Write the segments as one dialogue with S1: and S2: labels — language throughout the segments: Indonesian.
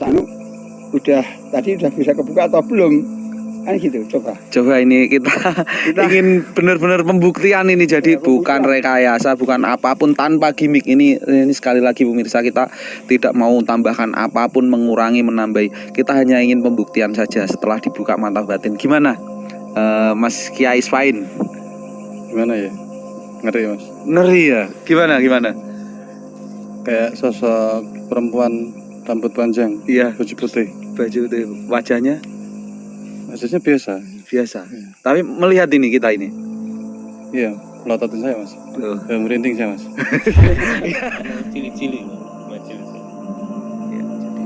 S1: Anu tadi udah bisa kebuka atau belum? Kan gitu, coba.
S2: Coba ini kita ingin benar-benar pembuktian ini, jadi bukan rekayasa, bukan apapun, tanpa gimmick. Ini sekali lagi pemirsa, kita tidak mau tambahkan apapun, mengurangi, menambahi. Kita hanya ingin pembuktian saja setelah dibuka mata batin. Gimana, Mas Kiai Isfain?
S3: Gimana ya? Ngeri Mas.
S2: Ngeri ya? Gimana?
S3: Kayak sosok perempuan rambut panjang.
S2: Iya.
S3: Baju putih.
S2: Baju itu, wajahnya
S3: biasa.
S2: Ya. Tapi melihat kita ini.
S3: Iya, melototin saya Mas. Merinding saya Mas.
S4: Cili-cili.
S2: Ya, jadi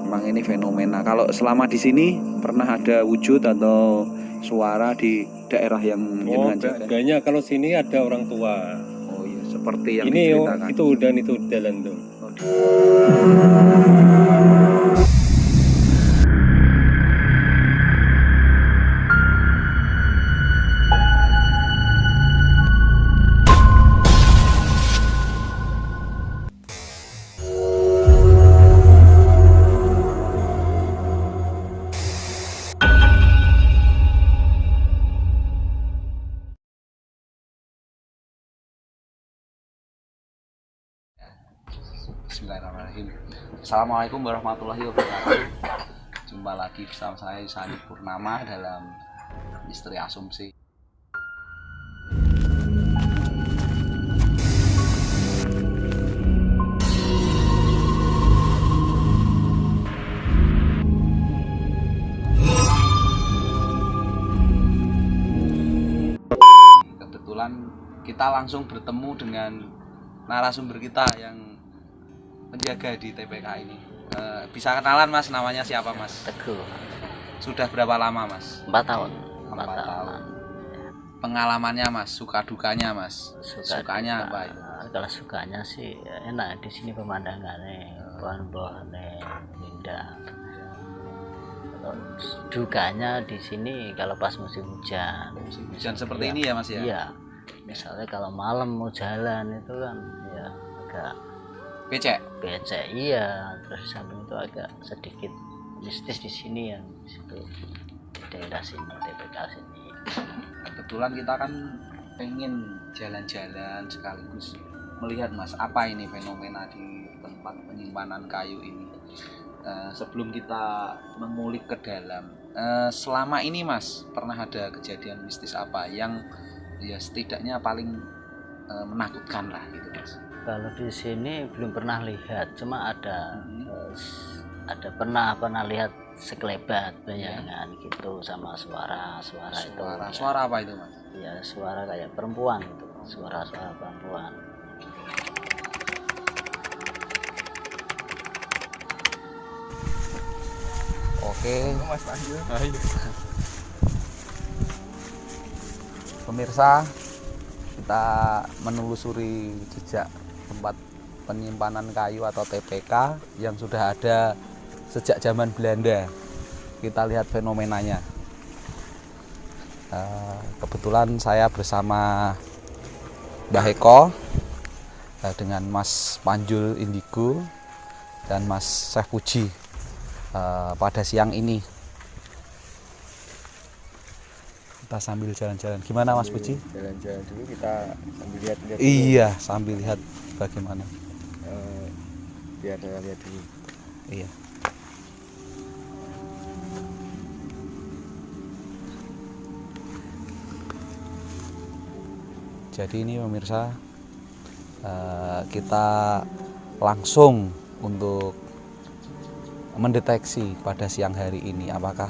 S2: memang ini fenomena. Kalau selama di sini pernah ada wujud atau suara di daerah yang jenengan jaga?
S4: Banyak, kalau sini ada orang tua.
S2: Oh iya, seperti yang
S4: ini
S2: diceritakan.
S4: itu jalan tuh.
S2: Bismillahirrahmanirrahim. Assalamualaikum warahmatullahi wabarakatuh. Jumpa lagi bersama saya Sandi Purnama dalam Misteri Asumsi. Kebetulan kita langsung bertemu dengan narasumber kita yang penjaga di TPK ini. Bisa kenalan Mas, namanya siapa Mas?
S5: Teguh.
S2: Sudah berapa lama Mas?
S5: 4 tahun.
S2: 4 tahun. Pengalamannya Mas, suka dukanya Mas? Sukanya apa itu?
S5: Kalau sukanya sih enak di sini pemandangannya, pohon-pohonnya indah. Kalau dukanya di sini kalau pas musim hujan.
S2: Musim hujan seperti ini ya Mas ya?
S5: Iya. Misalnya kalau malam mau jalan itu kan ya agak
S2: becek,
S5: iya. Terus di samping itu agak sedikit mistis di sini yang di situ daerah sini, TPK sini.
S2: Kebetulan kita kan pengen jalan-jalan sekaligus melihat Mas, apa ini fenomena di tempat penyimpanan kayu ini. Sebelum kita mengulik ke dalam, selama ini Mas pernah ada kejadian mistis apa yang ya setidaknya paling menakutkan lah gitu Mas?
S5: Kalau di sini belum pernah lihat, cuma ada pernah lihat sekelebat bayangan gitu sama suara itu.
S2: Suara apa itu Mas?
S5: Ya suara kayak perempuan gitu, suara perempuan.
S2: Oke. Pemirsa, kita menelusuri jejak tempat penyimpanan kayu atau TPK yang sudah ada sejak zaman Belanda. Kita lihat fenomenanya. Kebetulan saya bersama Mbah Eko dengan Mas Panjul Indigo dan Mas Chef Puji pada siang ini. Kita sambil jalan-jalan. Gimana Mas Puji?
S1: Jalan-jalan dulu, kita sambil lihat-lihat.
S2: Iya, sambil lihat bagaimana.
S1: Biar lihat dulu.
S2: Iya. Jadi ini pemirsa, kita langsung untuk mendeteksi pada siang hari ini apakah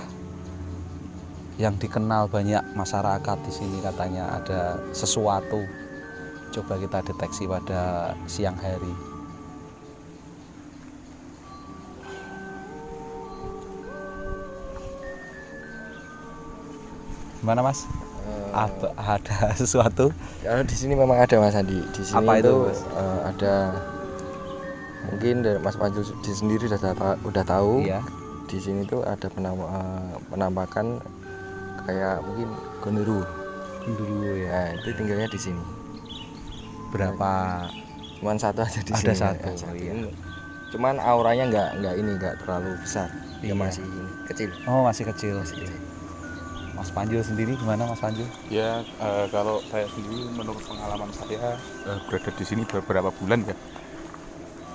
S2: yang dikenal banyak masyarakat di sini katanya ada sesuatu. Coba kita deteksi pada siang hari. Gimana Mas? Ada sesuatu?
S1: Kalau di sini memang ada Mas Andi. Di sini
S2: apa itu Mas?
S1: Ada, mungkin dari Mas Panjul sendiri udah tahu.
S2: Iya.
S1: Di sini tuh ada penampakan kayak mungkin gondoruo
S2: ya.
S1: Nah, itu tinggalnya di sini.
S2: Berapa?
S1: Cuman satu aja di
S2: Ada
S1: sini.
S2: satu.
S1: Iya. Cuman auranya nggak terlalu besar.
S6: Iya.
S1: Ya masih kecil.
S6: Oh, masih kecil. Mas Panjul sendiri gimana Mas Panjul?
S7: Ya, kalau saya sendiri menurut pengalaman saya berada di sini beberapa bulan ya.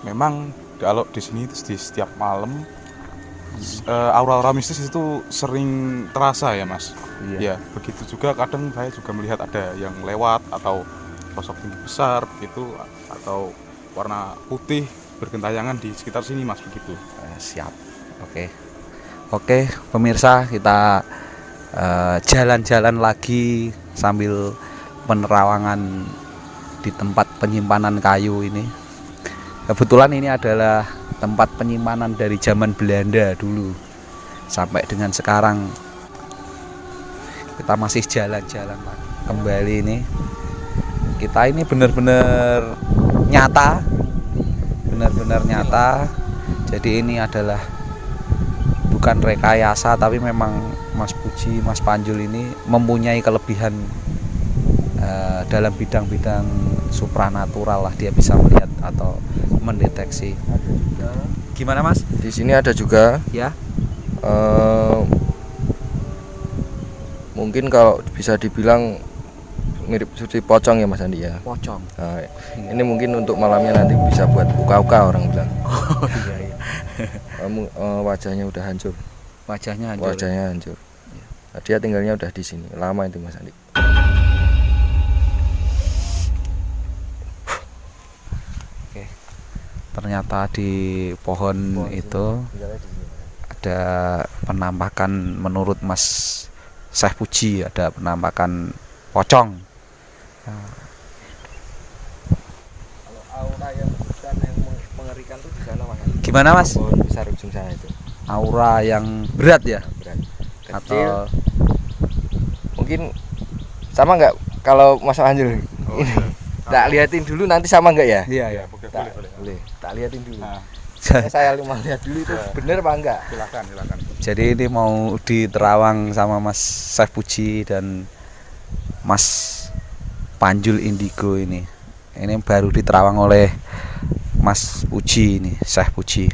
S7: Memang kalau di sini di setiap malam aura-aura mistis itu sering terasa ya Mas.
S6: Iya.
S7: Ya, begitu juga kadang saya juga melihat ada yang lewat atau sosok tinggi besar begitu atau warna putih bergentayangan di sekitar sini Mas begitu.
S6: Siap. Oke, pemirsa, kita jalan-jalan lagi sambil penerawangan di tempat penyimpanan kayu ini. Kebetulan ini adalah tempat penyimpanan dari zaman Belanda dulu sampai dengan sekarang. Kita masih jalan-jalan lagi kembali ini. Kita ini benar-benar nyata. Jadi ini adalah bukan rekayasa, tapi memang Mas Puji, Mas Panjul ini mempunyai kelebihan dalam bidang-bidang supranatural lah. Dia bisa melihat atau mendeteksi. Gimana Mas?
S1: Di sini ada juga.
S6: Ya.
S1: Mungkin kalau bisa dibilang mirip seperti pocong ya Mas Andi ya.
S6: Pocong.
S1: Nah, ini mungkin untuk malamnya nanti bisa buat uka-uka orang bilang.
S6: Oh iya.
S1: Kamu wajahnya udah hancur.
S6: Wajahnya hancur.
S1: Wajahnya hancur. Nah, dia tinggalnya udah di sini. Lama itu Mas Andi.
S6: Oke. Ternyata di pohon itu ada penampakan, menurut Mas Syekh Puji ada penampakan pocong.
S1: Kalau aura yang besar yang mengerikan tuh di sana Mas Andi.
S6: Gimana Mas?
S1: Pohon besar ujung sana itu.
S6: Aura yang berat ya?
S1: Berat. Kecil.
S6: Atau
S1: Mungkin sama nggak kalau Mas Anjul? Tak liatin dulu nanti sama nggak ya?
S6: iya.
S1: Boleh. Tak liatin dulu.
S7: Nah,
S1: Saya mau lihat dulu itu bener apa enggak?
S7: silakan.
S6: Jadi ini mau diterawang sama Mas Syekh Puji dan Mas Panjul Indigo ini. Ini baru diterawang oleh Mas Puji ini, Syekh Puji.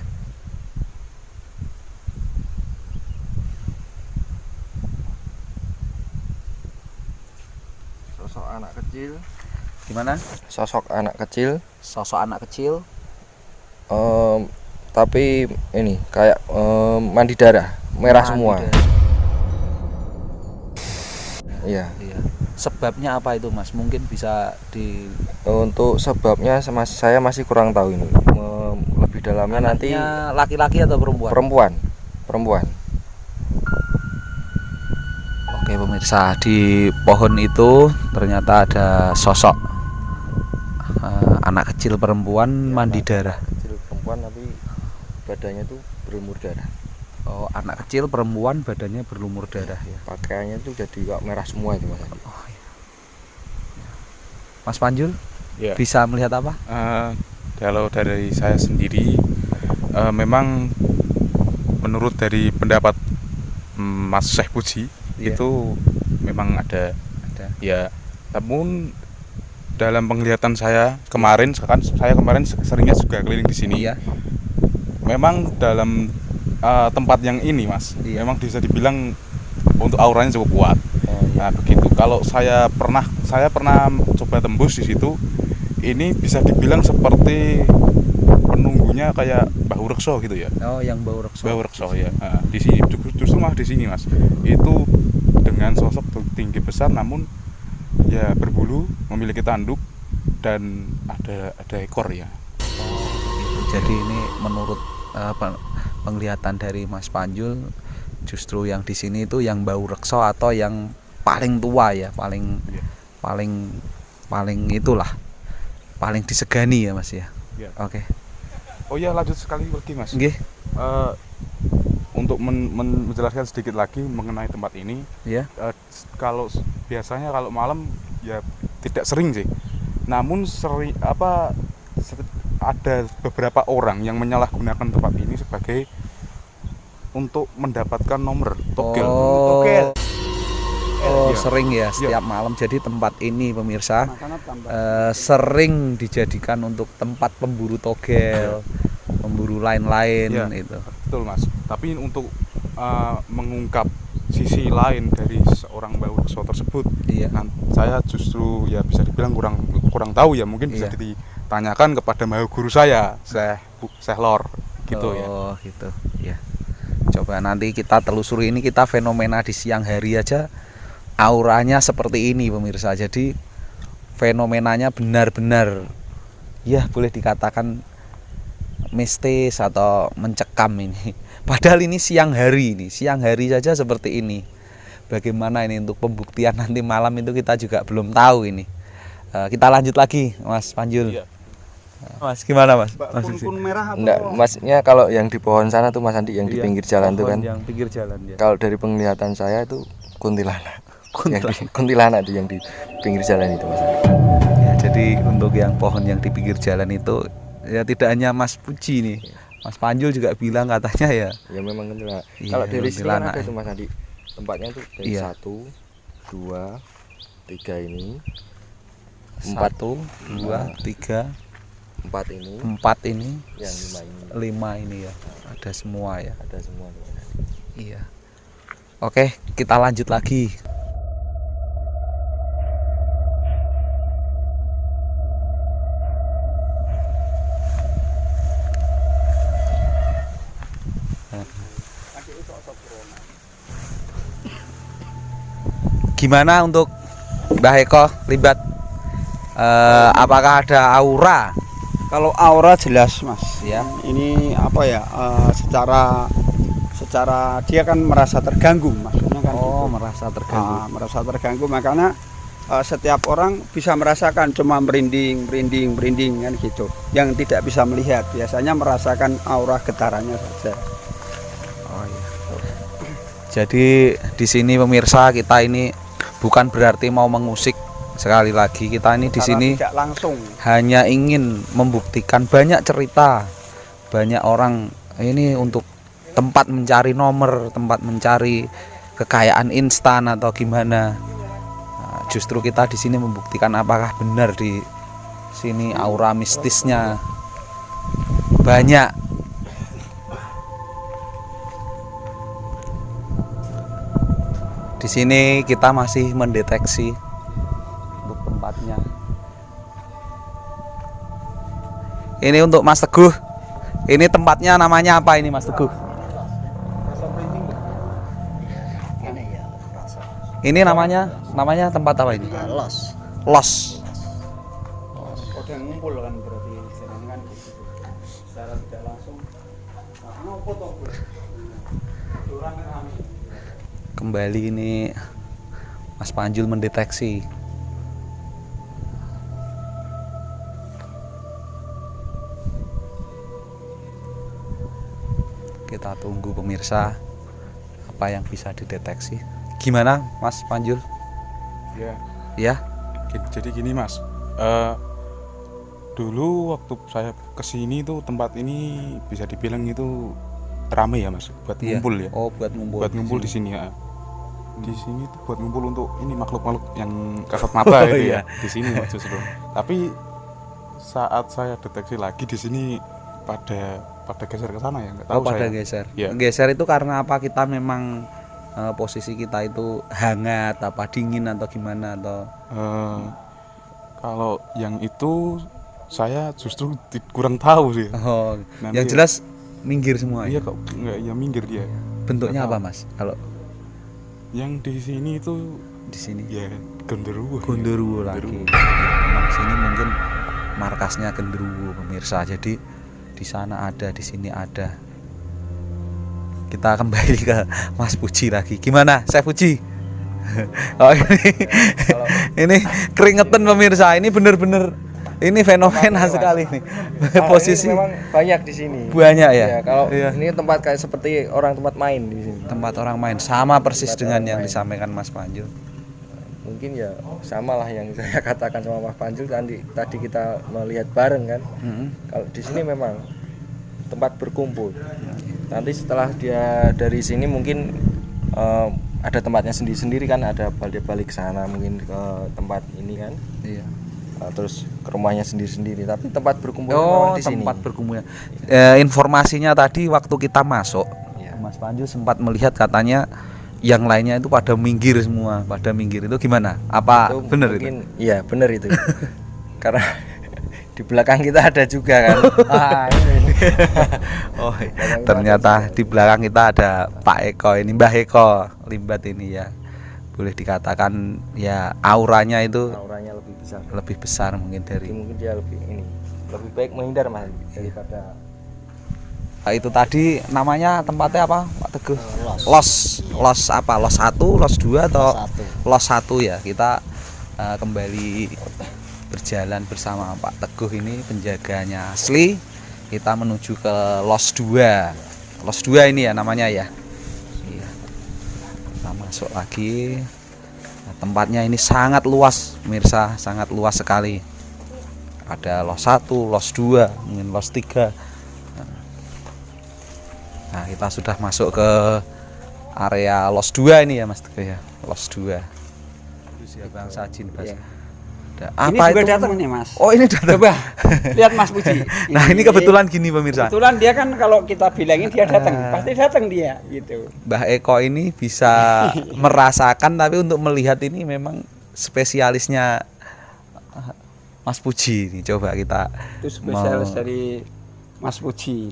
S1: Sosok anak kecil.
S6: Gimana?
S1: Sosok anak kecil.
S6: Sosok anak kecil.
S1: Tapi ini kayak mandi darah, merah
S6: Mandi
S1: semua.
S6: darah.
S1: Iya.
S6: Iya. Sebabnya apa itu Mas? Mungkin bisa di
S1: Untuk sebabnya saya masih kurang tahu ini. Lebih dalamnya nanti
S6: anaknya laki-laki atau perempuan?
S1: Perempuan.
S6: Oke pemirsa, di pohon itu ternyata ada sosok anak kecil perempuan mandi darah.
S1: Kecil perempuan tapi badannya tuh berlumur darah.
S6: Oh, anak kecil perempuan badannya berlumur darah ya.
S1: Pakaiannya tuh jadi kok merah semua itu Mas.
S6: Oh, iya. Mas Panjul
S7: Ya.
S6: bisa melihat apa?
S7: Kalau dari saya sendiri memang menurut dari pendapat Mas Syekh Puji
S6: Iya.
S7: itu memang ada ya, namun dalam penglihatan saya kemarin seringnya juga keliling di sini.
S6: Iya.
S7: Memang dalam tempat yang ini Mas,
S6: Iya.
S7: memang bisa dibilang untuk auranya cukup kuat. Nah begitu. Kalau saya pernah coba tembus di situ, ini bisa dibilang seperti penunggunya kayak Mbah Rekso gitu ya.
S6: Oh, yang bau rekso.
S7: Mbah Rekso ya. Nah, di sini justru mah di sini Mas. Itu dengan sosok tinggi besar namun ya berbulu, memiliki tanduk dan ada ekor ya.
S6: Jadi ini menurut penglihatan dari Mas Panjul, justru yang di sini itu yang bau rekso atau yang paling tua ya, paling itulah, paling disegani ya Mas ya.
S7: Iya.
S6: Oke.
S7: Oh ya, lanjut sekali lagi Mas.
S6: Nggih.
S7: Untuk menjelaskan sedikit lagi mengenai tempat ini.
S6: Ya.
S7: Kalau biasanya kalau malam ya tidak sering sih. Namun ada beberapa orang yang menyalahgunakan tempat ini sebagai untuk mendapatkan nomor togel.
S6: Oh,
S7: Iya.
S6: sering ya setiap malam. Jadi tempat ini pemirsa sering dijadikan untuk tempat pemburu togel, pemburu lain-lain
S7: Iya.
S6: itu.
S7: Betul Mas. Tapi untuk mengungkap sisi lain dari seorang Mbah Urkso tersebut,
S6: Iya.
S7: saya justru ya bisa dibilang kurang tahu ya, mungkin bisa
S6: Iya.
S7: ditanyakan kepada Mbah Guru saya, Syekh Lor gitu ya.
S6: Oh gitu ya. Coba nanti kita telusuri, ini kita fenomena di siang hari aja auranya seperti ini pemirsa. Jadi fenomenanya benar-benar ya boleh dikatakan mistis atau mencekam ini. Padahal ini siang hari saja seperti ini. Bagaimana ini untuk pembuktian nanti malam itu kita juga belum tahu ini. Kita lanjut lagi Mas Panjul.
S7: Iya.
S6: Mas gimana Mas?
S3: Kun merah
S1: Enggak, maksudnya kalau yang di pohon sana tuh Mas Andi, yang di
S6: Iya,
S1: pinggir jalan tuh kan.
S6: Yang pinggir jalan ya.
S1: Kalau dari penglihatan saya itu kuntilanak. Kuntilanak tuh yang di pinggir jalan itu Mas Andi.
S6: Ya, jadi untuk yang pohon yang di pinggir jalan itu ya tidak hanya Mas Puji nih, Mas Panjul juga bilang katanya ya.
S1: Ya memang kuntilanak.
S6: Iya,
S1: Kalau dari sini kan
S6: kuntilanak
S1: ada
S6: ya.
S1: tuh Mas Andi. Tempatnya tuh dari
S6: Iya.
S1: 1, 2, 3 ini.
S6: 1, 2, 3,
S1: 4 ini,
S6: 4 ini,
S1: yang 5 ini.
S6: 5 ini ya. Ada semua ya.
S1: Ada semua tuh Mas Andi.
S6: Iya. Oke, kita lanjut lagi. Gimana untuk Mbah Eko Libat? Apakah ada aura?
S8: Kalau aura jelas mas,
S6: Ya.
S8: ini apa ya? Secara dia kan merasa terganggu, maksudnya kan.
S6: Oh,
S8: gitu.
S6: merasa terganggu.
S8: Merasa terganggu, makanya setiap orang bisa merasakan cuma merinding kan gitu. Yang tidak bisa melihat biasanya merasakan aura getarannya saja.
S6: Oh iya. Jadi di sini pemirsa, kita ini bukan berarti mau mengusik, sekali lagi kita ini di
S8: Secara
S6: sini
S8: tidak langsung.
S6: hanya ingin membuktikan banyak cerita, banyak orang ini untuk tempat mencari nomor, tempat mencari kekayaan instan atau gimana. Nah, justru kita di sini membuktikan apakah benar di sini aura mistisnya banyak. Di sini kita masih mendeteksi untuk tempatnya. Ini untuk Mas Teguh. Ini tempatnya namanya apa ini Mas Teguh? Ini namanya tempat apa ini?
S5: Los.
S6: Los.
S8: Kode ngumpul kan berarti kan gitu. Secara tidak langsung. Ngopo to, Bro? Orang rame.
S6: Kembali ini Mas Panjul mendeteksi. Kita tunggu pemirsa apa yang bisa dideteksi. Gimana Mas Panjul?
S7: Ya.
S6: Ya?
S7: Jadi gini Mas, dulu waktu saya kesini tuh tempat ini bisa dibilang itu rame ya Mas, buat
S6: Iya.
S7: ngumpul ya.
S6: Oh, buat ngumpul.
S7: Buat ngumpul di sini ya. Di sini tuh buat ngumpul untuk ini makhluk-makhluk yang kasat mata
S6: Oh,
S7: itu
S6: iya.
S7: ya. Di sini Mas justru. Tapi saat saya deteksi lagi di sini pada geser ke sana ya, nggak tahu
S6: Oh, pada
S7: saya.
S6: geser.
S7: Iya.
S6: Geser itu karena apa? Kita memang posisi kita itu hangat, apa dingin atau gimana atau
S7: Kalau yang itu saya justru kurang tahu sih.
S6: oh,
S7: Nanti
S6: yang jelas minggir semua.
S7: Iya
S6: Ya?
S7: kok nggak ya minggir dia.
S6: Bentuknya
S7: Nggak
S6: apa
S7: tahu.
S6: Mas? Kalau
S7: Yang di sini itu
S6: di sini
S7: ya genderuwo.
S6: genderuwo lagi.
S7: Genderuwo.
S6: Memang sini mungkin markasnya genderuwo pemirsa. Jadi di sana ada, di sini ada. Kita kembali ke Mas Puji lagi. Gimana, saya Puji? Oh ini keringetan pemirsa. Ini bener-bener ini fenomena sekali nih. Posisi
S1: Ini memang banyak di sini.
S6: banyak ya.
S1: Ya, kalau
S6: Iya.
S1: ini tempat kayak seperti orang tempat main di sini.
S6: Tempat orang main sama persis
S1: Tempat
S6: dengan
S1: orang
S6: yang
S1: main.
S6: disampaikan Mas Panjul.
S1: Mungkin ya sama lah yang saya katakan sama Mas Panjul tadi kita melihat bareng kan. Kalau di sini memang tempat berkumpul. Nanti setelah dia dari sini mungkin ada tempatnya sendiri-sendiri kan, ada balik-balik ke sana mungkin ke tempat ini kan.
S6: Iya.
S1: terus ke rumahnya sendiri-sendiri, tapi tempat berkumpul memang di sini.
S6: Tempat berkumpulnya. Informasinya tadi waktu kita masuk, Mas Panju sempat melihat katanya yang lainnya itu pada minggir semua, pada minggir. Itu gimana? Apa
S1: Itu
S6: benar
S1: mungkin,
S6: itu?
S1: Iya benar itu. Karena di belakang kita ada juga kan.
S6: Oh, ternyata di belakang kita ada Pak Eko ini, Mbah Eko Limbat ini ya. Boleh dikatakan ya auranya itu
S1: Auranya
S6: lebih besar mungkin
S1: Jadi
S6: dari
S1: mungkin dia lebih baik menghindar Mas daripada.
S6: Nah, itu tadi namanya tempatnya apa Pak Teguh? Los apa? Los 1, Los 2 atau Los 1 ya. Kita kembali berjalan bersama Pak Teguh ini, penjaganya asli. Kita menuju ke Los 2. Los 2 ini ya namanya ya. Iya. Kita masuk lagi. Nah, tempatnya ini sangat luas, pemirsa, sangat luas sekali. Ada Los 1, Los 2, mungkin Los 3. Nah, kita sudah masuk ke area Los 2 ini ya Mas Teguh ya. Los 2. Usia bangsa jin Bas.
S1: Iya.
S8: Ini juga datang nih Mas.
S6: Oh, ini datang.
S8: Coba lihat Mas Puji.
S6: Nah, ini kebetulan gini pemirsa.
S8: Kebetulan dia kan kalau kita bilangin dia datang, pasti datang dia gitu.
S6: Mbah Eko ini bisa merasakan, tapi untuk melihat ini memang spesialisnya Mas Puji ini. Coba kita
S8: Itu spesialis dari Mas Puji.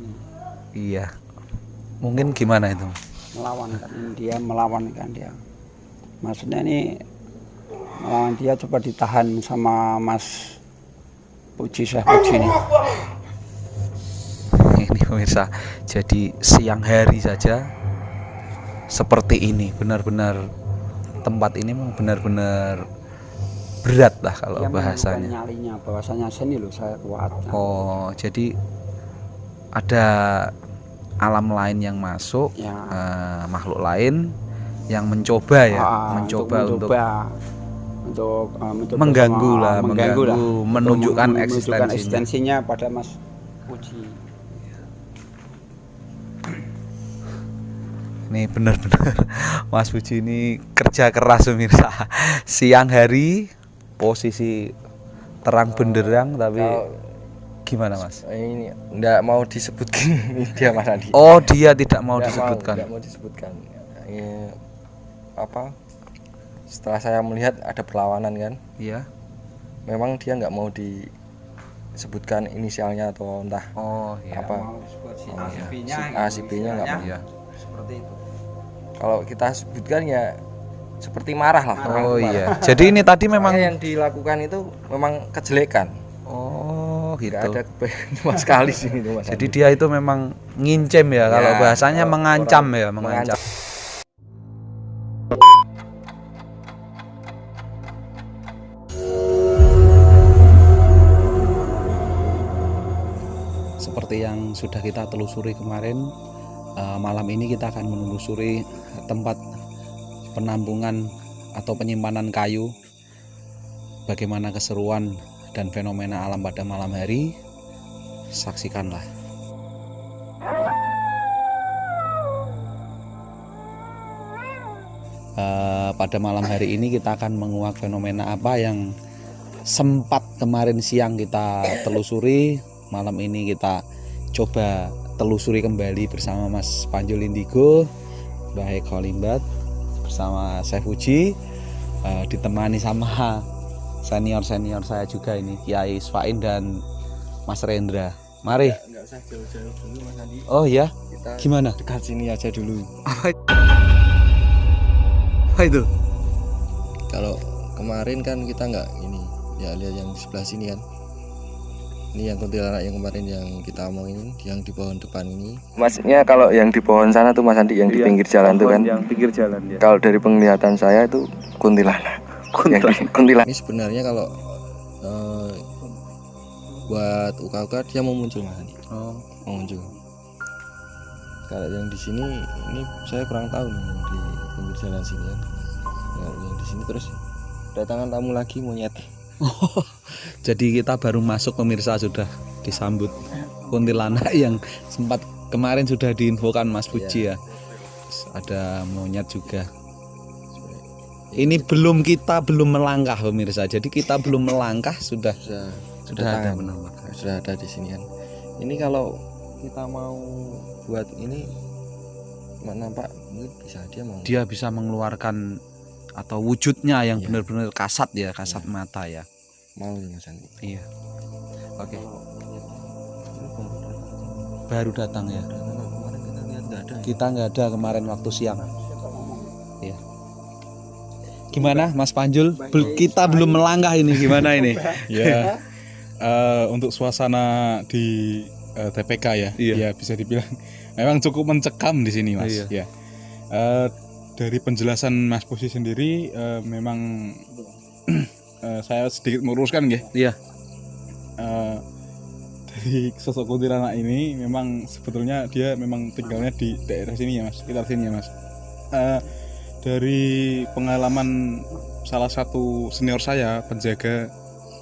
S6: Iya. Mungkin gimana itu?
S8: Melawan kan dia. Maksudnya ini melawan dia, coba ditahan sama Mas Puji, Syekh Puji ini.
S6: Ini pemirsa, jadi siang hari saja seperti ini, benar-benar tempat ini memang benar-benar berat lah kalau
S8: Dia
S6: bahasanya.
S8: Nyalinya bahwasanya seni loh saya kuat.
S6: Oh, jadi ada alam lain yang masuk,
S8: Ya.
S6: Makhluk lain yang mencoba ya, untuk
S8: mengganggu,
S6: menunjukkan
S8: eksistensinya pada Mas Puji.
S6: Ini benar-benar Mas Puji ini kerja keras pemirsa. Siang hari posisi terang benderang, tapi gimana Mas?
S1: Ini enggak mau disebutkan dia Mas Andi.
S6: Oh, dia tidak mau disebutkan.
S1: Tidak mau disebutkan. Ini apa? Setelah saya melihat ada perlawanan kan.
S6: Iya.
S1: Memang dia nggak mau disebutkan inisialnya atau entah apa. Si B-nya nggak mau.
S6: Iya.
S8: Seperti itu.
S1: Kalau kita sebutkan ya seperti marah lah.
S6: Oh iya. Jadi ini tadi memang
S1: yang dilakukan itu memang kejelekan.
S6: Oh gitu.
S1: Gak ada kebaikan sama sekali sini tuh Mas.
S6: Jadi dia itu memang ngincem ya, kalau bahasanya
S1: kalau
S6: mengancam
S1: orang
S6: ya, mengancam. Seperti yang sudah kita telusuri kemarin, malam ini kita akan menelusuri tempat penampungan atau penyimpanan kayu. Bagaimana keseruan dan fenomena alam pada malam hari, saksikanlah. Pada malam hari ini kita akan menguak fenomena apa yang sempat kemarin siang kita telusuri. Malam ini kita coba telusuri kembali bersama Mas Panju Lindigo, Mbah Eko Limbat, bersama Syekh Puji, ditemani sama senior-senior saya juga ini, Kiai Isfain dan Mas Rendra. Mari.
S1: Enggak usah jauh-jauh dulu Mas Andi.
S6: Oh ya,
S1: Kita
S6: gimana?
S1: dekat sini aja dulu.
S6: Apa itu?
S1: Kalau kemarin kan kita nggak ini, ya lihat yang di sebelah sini kan. Ini yang kuntilanak yang kemarin yang kita omongin, yang di pohon depan ini. Maksudnya kalau yang di pohon sana tuh Mas Andi, yang di pinggir jalan tuh kan.
S3: Yang pinggir jalan ya.
S1: Kalau dari penglihatan saya itu kuntilanak. Kuntilanak. Ini sebenarnya kalau buat uka-uka dia mau muncul Mas Andi.
S6: Oh,
S1: Mau muncul. Kalau yang di sini ini saya kurang tahu nih yang di pinggir jalan sini kan. Nah, yang di sini terus datangan tamu lagi monyet.
S6: jadi kita baru masuk pemirsa sudah disambut kuntilanak yang sempat kemarin sudah diinfokan Mas Puji ya. Terus ada monyet juga. Ini kita belum melangkah pemirsa. Jadi kita belum melangkah sudah ada
S1: tangan. Sudah ada di sini kan. Ini kalau kita mau buat ini nampak mungkin bisa
S6: dia bisa mengeluarkan atau wujudnya yang
S1: Iya.
S6: benar-benar kasat ya, kasat mata ya.
S1: mau ini Mas Andi.
S6: Iya. Oke.
S1: Ini
S6: Baru datang ya.
S1: kemarin kita lihat nggak ada.
S6: Kita nggak ada kemarin waktu siang. Iya. Gimana Mas Panjul? Kita belum melangkah ini, gimana ini?
S7: Ya, untuk suasana di TPK ya,
S6: Iya.
S7: ya bisa dibilang memang cukup mencekam di sini Mas.
S6: Iya.
S7: Ya, dari penjelasan Mas Puji sendiri memang saya sedikit meluruskan ya.
S6: Iya.
S7: Dari sosok kuntilanak ini memang sebetulnya dia memang tinggalnya di daerah sini ya Mas, sekitar sini ya Mas. Dari pengalaman salah satu senior saya, penjaga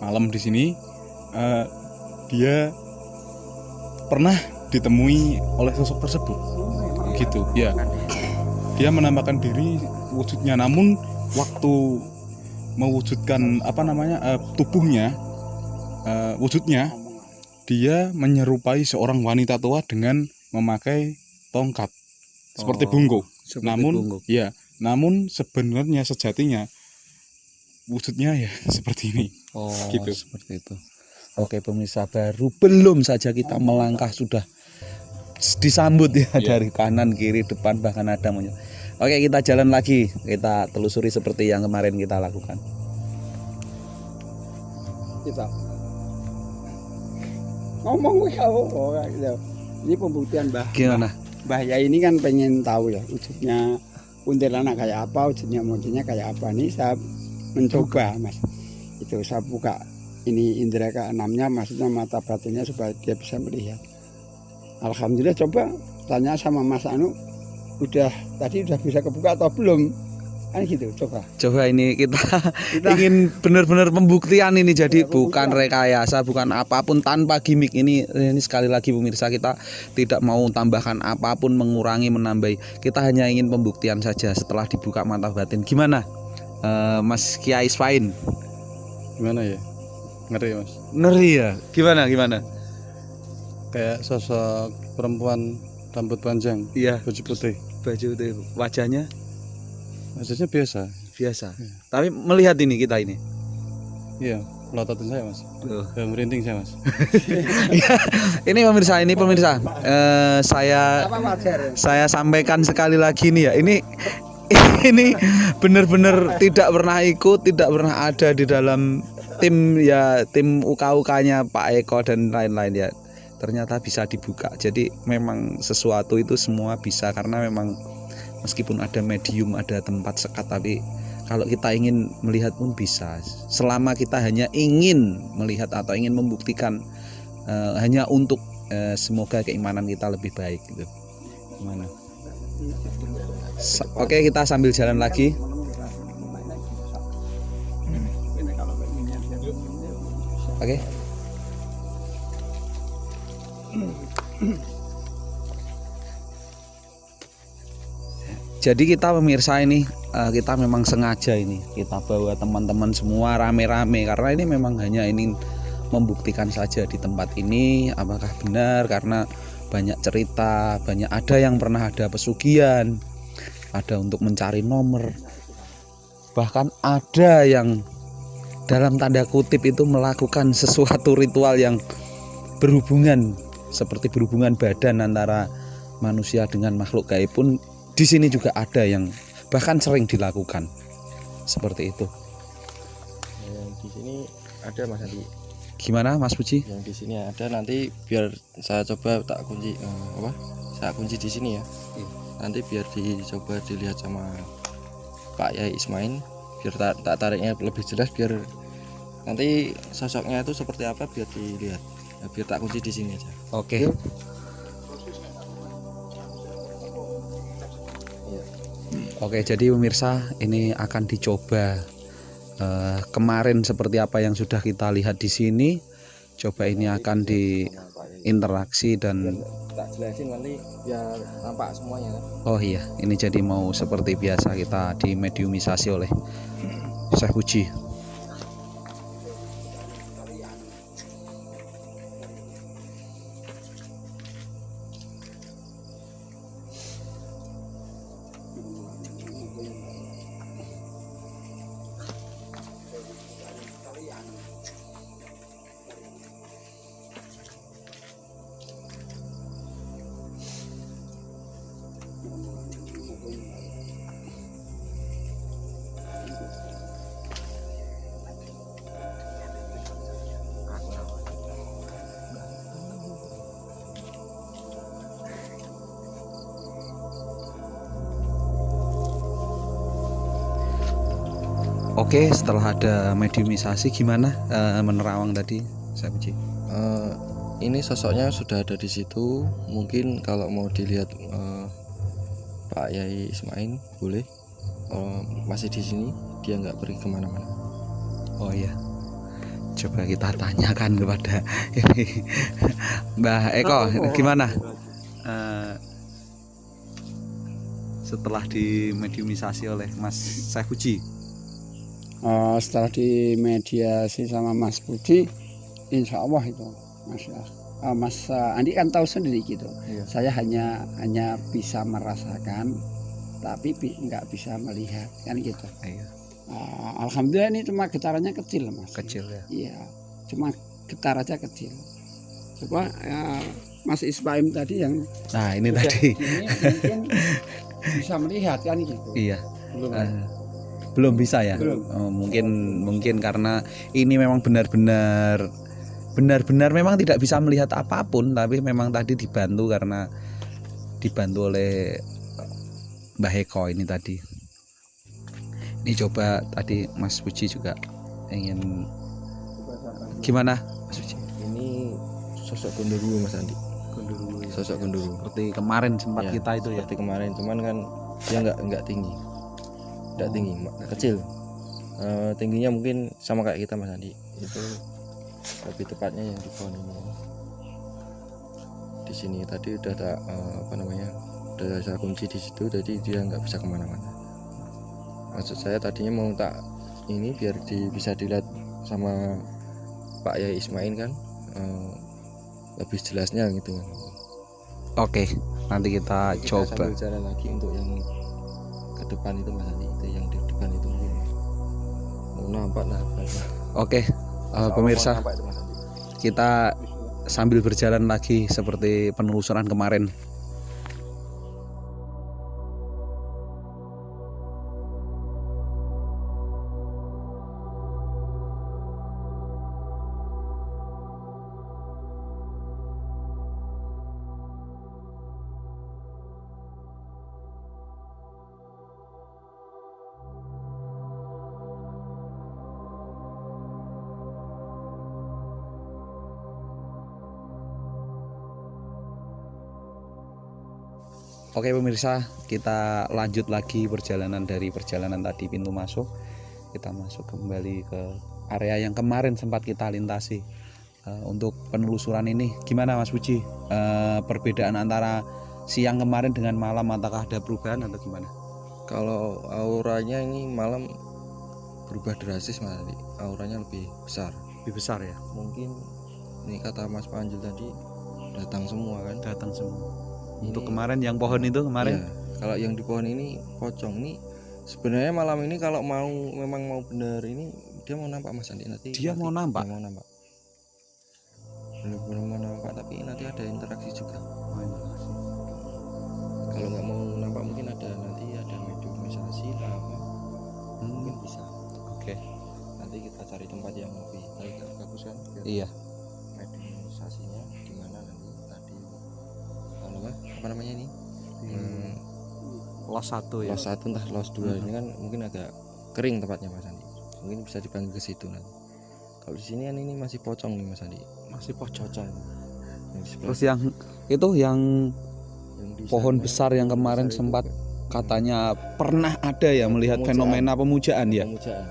S7: malam di sini, dia pernah ditemui oleh sosok tersebut, gitu ya. Dia menampakkan diri wujudnya, namun waktu mewujudkan tubuhnya, wujudnya dia menyerupai seorang wanita tua dengan memakai tongkat seperti bungkuk. Namun sebenarnya sejatinya wujudnya ya seperti ini.
S6: Oh,
S7: gitu.
S6: Seperti itu. Oke pemirsa, belum saja kita melangkah sudah disambut ya dari kanan, kiri, depan, bahkan ada monyet. Oke, kita jalan lagi, kita telusuri seperti yang kemarin kita lakukan.
S8: Kita ngomong gitu. Ini pembuktian
S6: Gimana?
S8: Mbah Yai ini kan pengen tahu ya wujudnya kuntilanak kayak apa, wujudnya monyetnya kayak apa. Nih saya mencoba Mas, itu saya buka ini indera keenamnya, maksudnya mata batinnya supaya dia bisa melihat. Alhamdulillah, coba tanya sama Mas Anu, tadi udah bisa kebuka atau belum? Kan gitu, coba
S6: Ini kita ingin benar-benar pembuktian ini, jadi bukan rekayasa, bukan apapun, tanpa gimmick. Ini sekali lagi pemirsa, kita tidak mau tambahkan apapun, mengurangi, menambahi. Kita hanya ingin pembuktian saja setelah dibuka mata batin. Gimana Mas Kiai Isfain?
S3: Gimana ya? Ngeri ya Mas.
S6: Ngeri ya? Gimana?
S3: Kayak sosok perempuan rambut panjang,
S6: Iya.
S3: baju putih.
S6: Baju itu, wajahnya
S3: Maksudnya biasa.
S6: Tapi melihat kita ini.
S3: Iya, melototin saya Mas.
S6: Tuh.
S3: Merinding saya Mas.
S6: Ini pemirsa, saya sampaikan sekali lagi nih ya. Ini benar-benar tidak pernah ikut, tidak pernah ada di dalam tim UK-nya Pak Eko dan lain-lain ya. Ternyata bisa dibuka. Jadi memang sesuatu itu semua bisa, karena memang meskipun ada medium, ada tempat sekat, tapi kalau kita ingin melihat pun bisa. Selama kita hanya ingin melihat atau ingin membuktikan, hanya untuk semoga keimanan kita lebih baik gitu. Gimana? Oke, kita sambil jalan lagi. Oke. Jadi kita pemirsa ini kita memang sengaja ini kita bawa teman-teman semua rame-rame, karena ini memang hanya ingin membuktikan saja di tempat ini apakah benar, karena banyak cerita, ada yang pernah ada pesugihan, ada untuk mencari nomor, bahkan ada yang dalam tanda kutip itu melakukan sesuatu ritual yang berhubungan, seperti berhubungan badan antara manusia dengan makhluk gaib pun di sini juga ada yang bahkan sering dilakukan seperti itu.
S1: Yang di sini ada Mas Andi.
S6: Gimana Mas Puji?
S1: Yang di sini ada, nanti biar saya coba tak kunci saya kunci di sini ya. Nanti biar dicoba dilihat sama Pak Yai Ismail, biar tak tariknya lebih jelas, biar nanti sosoknya itu seperti apa biar dilihat. Nah, biar tak kunci di sini aja.
S6: Oke. Oke, jadi pemirsa ini akan dicoba kemarin seperti apa yang sudah kita lihat di sini. Coba ini akan diinteraksi dan
S1: tak jelasin nanti biar nampak semuanya kan.
S6: Oh iya, ini jadi mau seperti biasa kita dimediumisasi oleh Syekh Puji. Oke, setelah ada mediumisasi gimana menerawang tadi, Syekh Puji?
S1: Ini sosoknya sudah ada di situ. Mungkin kalau mau dilihat Pak Yai Ismail boleh. Masih di sini, dia nggak pergi kemana-mana.
S6: Oh iya, coba kita tanyakan kepada ini Mbah Eko, gimana setelah dimediumisasi oleh Mas Syekh Puji?
S8: Setelah dimediasi sama Mas Puji, insya Allah itu Mas Andi kan tahu sendiri gitu.
S1: Iya.
S8: Saya hanya bisa merasakan, tapi nggak bisa melihat kan gitu.
S6: Iya.
S8: Alhamdulillah ini cuma getarannya kecil Mas.
S6: Kecil ya.
S8: Iya, cuma getar aja kecil. Coba Mas Ismail tadi yang
S6: Nah ini tadi.
S8: ini mungkin bisa melihat kan gitu.
S6: Iya.
S8: Belum.
S6: Belum bisa ya.
S8: Belum.
S6: Oh, mungkin karena ini memang benar-benar memang tidak bisa melihat apapun, tapi memang tadi dibantu oleh Mbah Eko ini tadi. Ini coba tadi Mas Puji juga ingin gimana Mas Puji?
S1: Ini sosok Gondoruo Mas Andi. Sosok Gondoruo.
S6: Seperti kemarin sempat
S1: Ya,
S6: kita itu ya.
S1: seperti kemarin, cuman kan dia nggak tinggi, kecil. Tingginya mungkin sama kayak kita Mas Andi. Itu lebih tepatnya yang di pohon ini. Di sini tadi udah tak udah saya kunci di situ, jadi dia nggak bisa kemana-mana. Maksud saya tadinya mau tak ini biar bisa dilihat sama Pak Yai Ismail kan, lebih jelasnya gitu kan.
S6: Oke, nanti kita coba.
S1: Sambil jalan lagi untuk yang ke depan itu Mas Andi, itu yang di depan itu mungkin mau nampak.
S6: Oke, pemirsa,
S1: Nampak itu, Mas Andi.
S6: kita sambil berjalan lagi seperti penelusuran kemarin. Oke pemirsa, kita lanjut lagi perjalanan dari perjalanan tadi pintu masuk. Kita masuk kembali ke area yang kemarin sempat kita lintasi. Untuk penelusuran ini gimana Mas Puji? Perbedaan antara siang kemarin dengan malam, apakah ada perubahan atau gimana?
S1: Kalau auranya ini malam berubah drastis Mas Andi. Auranya lebih besar.
S6: Lebih besar ya?
S1: Mungkin ini kata Mas Panjul tadi datang semua kan.
S6: Datang semua. Untuk
S1: Ini-
S6: kemarin yang pohon itu kemarin?
S1: Iya, kalau yang di pohon ini pocong nih. Sebenarnya malam ini kalau memang mau benar ini dia mau nampak Mas Andi nanti.
S6: Dia mau nampak?
S1: Dia mau nampak. Belum mau nampak tapi nanti ada interaksi juga. Kalau nggak mau nampak mungkin ada nanti ada mediumisasi lah apa. Mungkin bisa.
S6: Oke.
S1: Nanti kita cari tempat yang lebih bagus kan. biar
S6: Iya.
S1: Mediumisasinya di mana nanti tadi apa namanya ini?
S6: Los 1 ya.
S1: Los 1 entah los 2 ini kan mungkin agak kering tempatnya Mas Andi. Mungkin bisa dipanggil ke situ nanti. Kalau di sini kan ini masih pocong nih Mas Andi.
S6: Masih pocong.
S1: Yang di sebelah
S6: Terus yang itu yang
S1: yang di
S6: pohon
S1: sana,
S6: besar yang kemarin
S1: besar itu
S6: sempat
S1: juga
S6: katanya pernah ada ya melihat
S1: Pemujaan.
S6: fenomena pemujaan ya.
S1: pemujaan.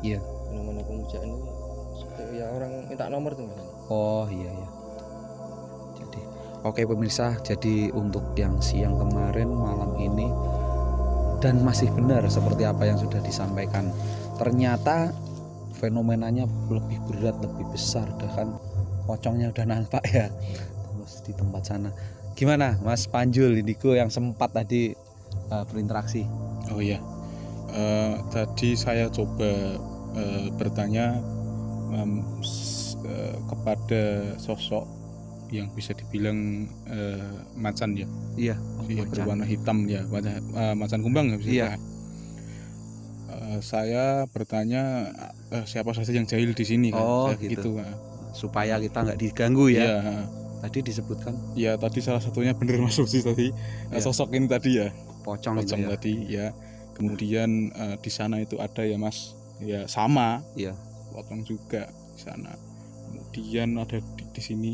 S6: Iya.
S1: Fenomena pemujaan itu seperti ya orang minta nomor tuh Mas Andi.
S6: Oh iya ya. Jadi Oke pemirsa, jadi untuk yang siang kemarin, malam ini, dan masih benar seperti apa yang sudah disampaikan. Ternyata fenomenanya lebih berat, lebih besar, kan pocongnya udah nampak ya. Terus di tempat sana, gimana Mas Panjul Indiko yang sempat tadi berinteraksi?
S7: Oh iya, tadi saya coba bertanya kepada sosok yang bisa dibilang macan ya.
S6: Iya,
S7: Iya, berwarna hitam ya, macan kumbang ya bisa
S6: Iya.
S7: dikatakan. Saya bertanya siapa saja yang jahil di sini kan.
S6: Oh,
S7: Saya
S6: gitu.
S7: begitu.
S6: Supaya kita nggak diganggu ya.
S7: Iya,
S6: Tadi disebutkan
S7: ya tadi salah satunya bener Mas Uzi tadi,
S6: Iya.
S7: sosok ini tadi ya,
S6: pocong itu
S7: pocong
S6: ya.
S7: tadi ya. Kemudian di sana itu ada ya Mas, ya sama,
S6: Iya.
S7: pocong juga di sana. Kemudian ada di sini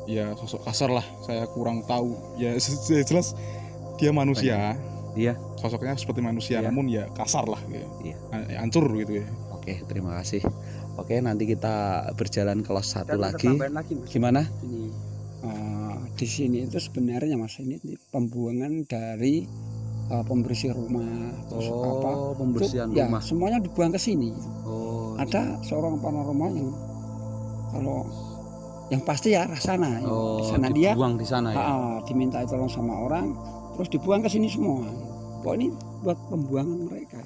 S7: ya sosok kasar lah, saya kurang tahu ya. Jelas dia manusia,
S6: Iya.
S7: sosoknya seperti manusia,
S6: Iya.
S7: namun ya kasar lah gitu.
S6: Iya.
S7: Hancur gitu ya.
S6: Oke, terima kasih. Oke, nanti kita berjalan ke los satu
S8: Dan ada
S6: lagi.
S8: tambahan lagi, Mas.
S6: Gimana?
S8: Ini di sini itu sebenarnya Mas ini pembuangan dari pembersih rumah, terus
S6: Oh, pembersihan
S8: itu,
S6: rumah.
S8: Ya, semuanya dibuang ke sini.
S6: Oh,
S8: Ada seorang paranormal yang kalau yang pasti ya arah sana.
S6: oh,
S8: Di sana dia
S6: dibuang di sana ya.
S8: diminta tolong sama orang, terus dibuang ke sini semua. Pokoknya ini buat pembuangan mereka.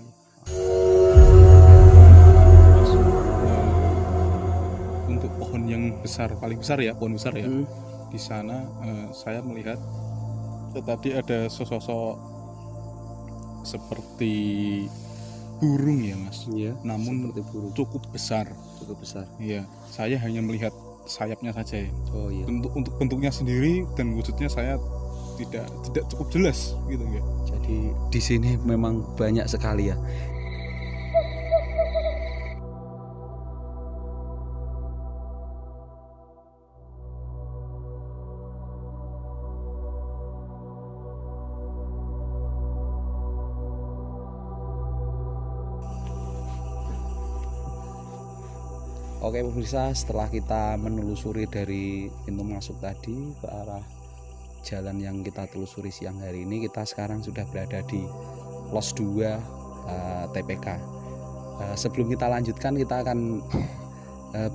S7: Untuk pohon yang besar, paling besar ya, pohon besar ya.
S8: Hmm.
S7: Di sana saya melihat tadi ada sosok seperti burung ya Mas,
S6: Iya.
S7: namun
S6: Seperti burung
S7: cukup besar.
S6: cukup besar.
S7: Iya, saya hanya melihat sayapnya saja ya.
S6: Oh iya.
S7: Untuk bentuknya sendiri dan wujudnya saya tidak cukup jelas gitu ya.
S6: Jadi di sini memang banyak sekali ya. Oke pemirsa, setelah kita menelusuri dari pintu masuk tadi ke arah jalan yang kita telusuri siang hari ini, kita sekarang sudah berada di Los 2 TPK. Sebelum kita lanjutkan, kita akan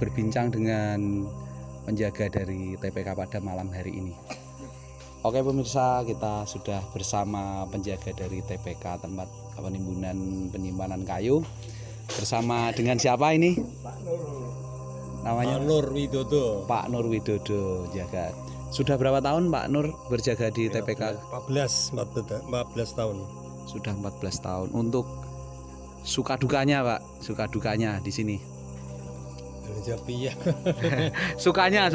S6: berbincang dengan penjaga dari TPK pada malam hari ini. Oke pemirsa, kita sudah bersama penjaga dari TPK, tempat penyimpanan kayu. Bersama dengan siapa ini? Namanya
S4: Nur Widodo.
S6: Pak Nur Widodo, jaga. Sudah berapa tahun Pak Nur berjaga di TPK?
S4: 14 tahun.
S6: Sudah 14 tahun. Untuk suka dukanya Pak, suka dukanya di sini.
S4: Jadi ya.
S6: Sukanya.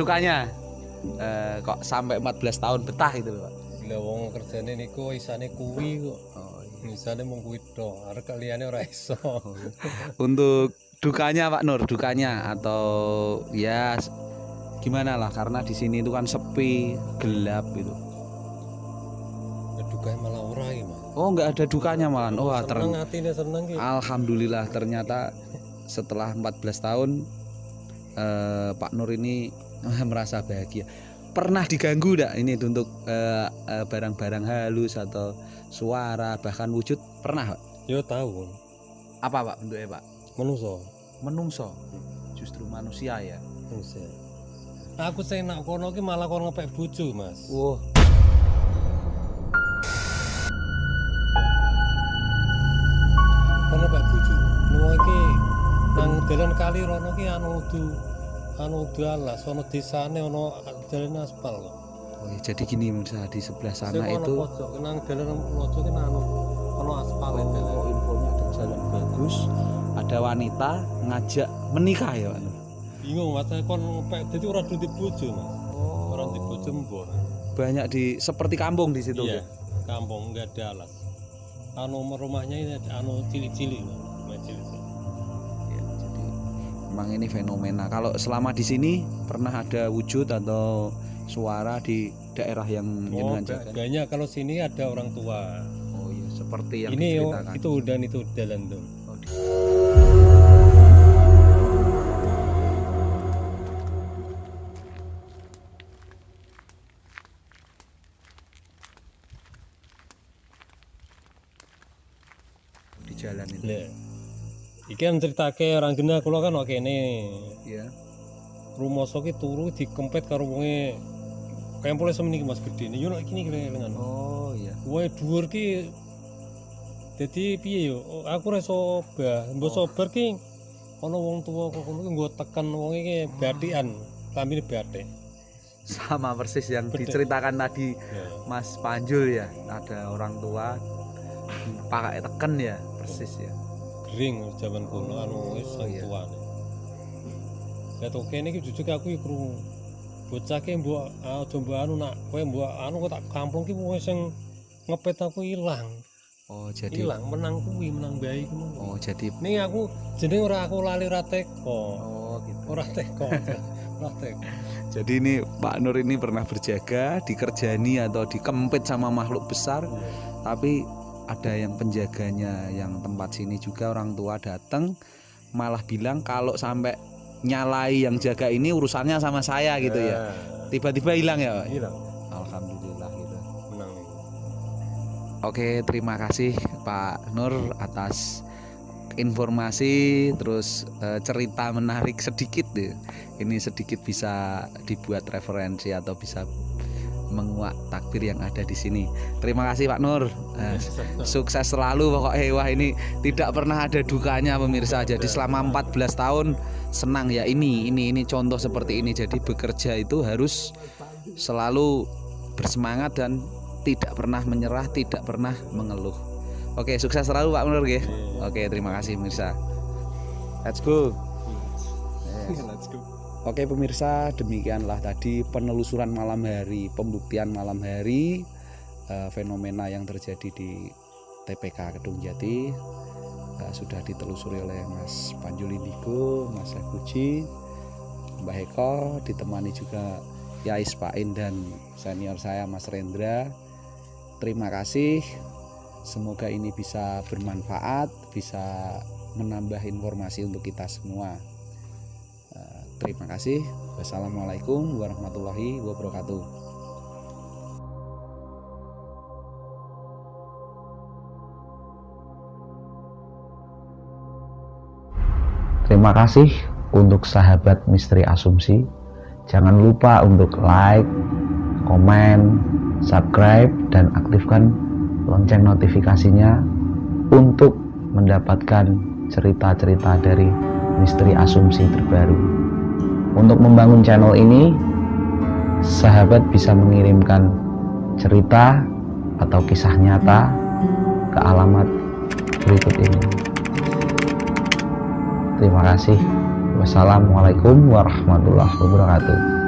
S6: Kok sampai 14 tahun betah itu loh Pak.
S4: Lah wong kerjane niku isane kuwi kok.
S6: Oh, iya.
S4: Misale mung kuwi tok, arek liyane ora iso.
S6: Untuk dukanya Pak Nur, dukanya atau ya gimana lah, karena di sini itu kan sepi, gelap gitu.
S4: Dukae malah ora iki, Mas.
S6: Oh, nggak ada dukanya malah. Oh,
S4: seneng atine seneng ki.
S6: Alhamdulillah, ternyata setelah 14 tahun Pak Nur ini merasa bahagia. Pernah diganggu enggak ini untuk barang-barang halus atau suara bahkan wujud, pernah Pak?
S4: Yo tahu.
S6: Apa Pak bentuknya Pak?
S4: Menungso.
S6: Justru manusia ya.
S4: Manusia. Aku sing nak kono ki malah kon ngepek bojo, Mas.
S6: Wah.
S4: Kono ngepek bojo. Nuwa iki nang dalan kali rono ki anu udu alas, ono desane ono dalan aspal kok.
S6: Oh, ya, jadi gini Mirsa, di sebelah sana
S4: Sing ono
S6: itu
S4: pojok nang dalan pojok ki anu ono aspal dalan.
S6: infonya ada jalan bagus, ada wanita ngajak menikah ya Pak Nur.
S4: Bingung Mas, kon ngepek dadi ora duwe bojo, Mas. Ora duwe bojo mbok.
S6: Banyak di seperti kampung di situ.
S4: Iya, kampung enggak ada alas. Anu rumahnya ini anu cilik-cilik, rumah cilik-cilik.
S6: Ya, jadi memang ini fenomena. Kalau selama di sini pernah ada wujud atau suara di daerah yang
S4: Oh,
S6: jenengan jaga?
S4: banyak kalau sini ada orang tua.
S6: Oh iya, seperti yang
S4: Ini
S6: diceritakan.
S4: itu udan itu dalan tuh.
S6: Oh, jalan itu.
S4: Lah. Iki kan ceritake orang genah kula kan kok kene.
S6: Iya.
S4: Rumoso ki turu dikempet karo wonge kempole semeni Mas gedene. Yo nek kene kelengan.
S6: Oh iya.
S4: Wae dhuwur ki dadi piye yo? Aku ora iso obah. Mbok sobar ki ana wong tuwa kok ngono ki nggo tekan wonge ki bathikan, klambine bathik.
S6: Sama persis yang
S4: Betul.
S6: diceritakan tadi
S4: Ya.
S6: Mas Panjul ya, ada orang tua pakai teken ya, persis ya.
S4: Gering zaman kuno anu wis
S6: Oh, iya.
S4: tuane. Lah to kene iki jujur aku iki krungu. Bocah ki mbok aja mbok anu nak kowe mbok anu kok tak kamplung ki wong sing ngepet aku ilang.
S6: Oh jadi
S4: Ilang menang kuwi menang bayi ku.
S6: oh jadi
S4: Ning aku jeneng ora aku lali ora teko.
S6: oh gitu.
S4: Ora teko. Ora teko.
S6: Jadi ini Pak Nur ini pernah berjaga, dikerjani atau dikempit sama makhluk besar, tapi ada yang penjaganya yang tempat sini juga orang tua datang malah bilang kalau sampai nyalai yang jaga ini urusannya sama saya gitu ya. Tiba-tiba hilang ya, Pak?
S4: Hilang.
S6: Alhamdulillah gitu.
S4: Menang.
S6: Oke, terima kasih Pak Nur atas informasi terus cerita menarik sedikit deh. Ini sedikit bisa dibuat referensi atau bisa menguak takbir yang ada di sini. Terima kasih Pak Nur. Sukses selalu pokoknya. Wah ini tidak pernah ada dukanya pemirsa. Jadi selama 14 tahun senang ya ini contoh seperti ini. Jadi bekerja itu harus selalu bersemangat dan tidak pernah menyerah, tidak pernah mengeluh. Oke, sukses selalu Pak Nur nggih. Oke, terima kasih pemirsa. Let's go.
S4: Let's go.
S6: Oke pemirsa, demikianlah tadi penelusuran malam hari, pembuktian malam hari fenomena yang terjadi di TPK Kedung Jati. Sudah ditelusuri oleh Mas Panjul Indigo, Mas Puji, Mbak Heko, ditemani juga Yais Pain dan senior saya Mas Rendra. Terima kasih. Semoga ini bisa bermanfaat, bisa menambah informasi untuk kita semua. Terima kasih. Wassalamualaikum warahmatullahi wabarakatuh. Terima kasih untuk sahabat Misteri Asumsi. Jangan lupa untuk like, komen, subscribe, dan aktifkan lonceng notifikasinya untuk mendapatkan cerita-cerita dari Misteri Asumsi terbaru. Untuk membangun channel ini, sahabat bisa mengirimkan cerita atau kisah nyata ke alamat berikut ini. Terima kasih. Wassalamualaikum warahmatullahi wabarakatuh.